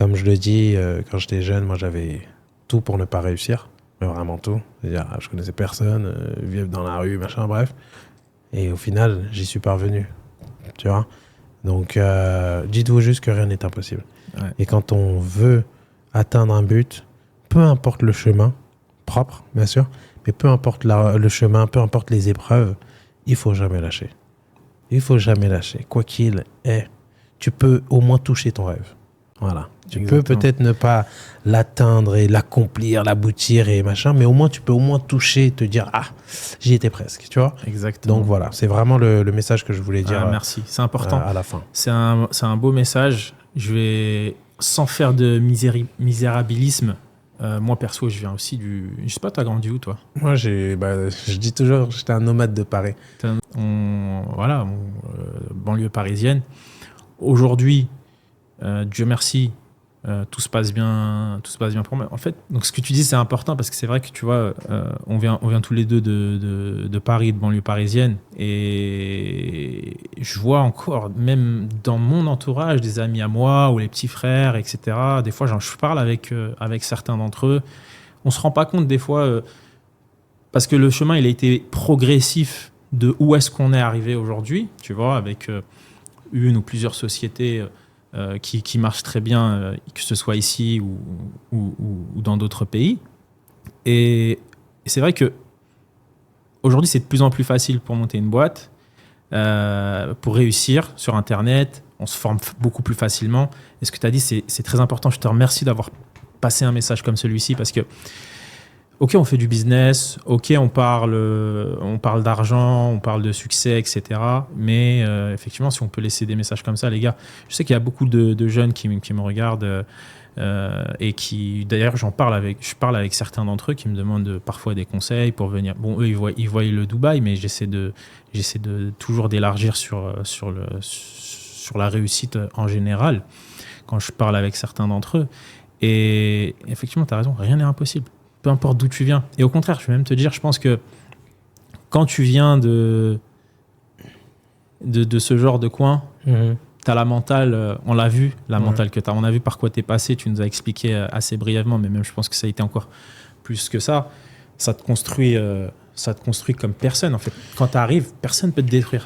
comme je le dis, quand j'étais jeune, moi, j'avais tout pour ne pas réussir. Mais vraiment tout. C'est-à-dire, je connaissais personne, vivre dans la rue, machin, bref. Et au final, j'y suis parvenu. Tu vois? Donc, dites-vous juste que rien n'est impossible. Ouais. Et quand on veut atteindre un but, peu importe le chemin, propre, bien sûr, mais peu importe le chemin, peu importe les épreuves, il faut jamais lâcher. Il faut jamais lâcher. Quoi qu'il est, tu peux au moins toucher ton rêve. Voilà. Tu peux peut-être ne pas l'atteindre et l'accomplir, l'aboutir et machin, mais au moins tu peux au moins toucher et te dire ah, j'y étais presque, tu vois. Exactement. Donc voilà, c'est vraiment le message que je voulais dire. Merci, c'est important. À la fin. C'est un beau message. Je vais, sans faire de misérabilisme, moi perso, je viens aussi du. Je sais pas, t'as grandi où toi? Moi, je dis toujours, j'étais un nomade de Paris. Banlieue parisienne. Aujourd'hui, Dieu merci, tout se passe bien pour moi. En fait, donc ce que tu dis, c'est important parce que c'est vrai que tu vois, on vient tous les deux de Paris, de banlieue parisienne, et je vois encore, même dans mon entourage, des amis à moi ou les petits frères, etc. Des fois, je parle avec certains d'entre eux. On se rend pas compte des fois, parce que le chemin, il a été progressif de où est-ce qu'on est arrivé aujourd'hui, tu vois, avec une ou plusieurs sociétés qui marchent très bien, que ce soit ici ou dans d'autres pays. Et c'est vrai que aujourd'hui, c'est de plus en plus facile pour monter une boîte, pour réussir sur Internet. On se forme beaucoup plus facilement. Et ce que tu as dit, c'est très important. Je te remercie d'avoir passé un message comme celui-ci parce que ok, on fait du business, ok, on parle d'argent, on parle de succès, etc. Mais effectivement, si on peut laisser des messages comme ça, les gars, je sais qu'il y a beaucoup de jeunes qui me regardent et qui, d'ailleurs, je parle avec certains d'entre eux qui me demandent parfois des conseils pour venir. Bon, eux, ils voient le Dubaï, mais j'essaie de toujours d'élargir sur la réussite en général quand je parle avec certains d'entre eux. Et effectivement, tu as raison, rien n'est impossible. Peu importe d'où tu viens. Et au contraire, je vais même te dire, je pense que quand tu viens de ce genre de coin, tu as la mentale, on l'a vu, mentale que tu as. On a vu par quoi tu es passé, tu nous as expliqué assez brièvement, mais même je pense que ça a été encore plus que ça. Ça te construit comme personne. En fait, quand tu arrives, personne ne peut te détruire.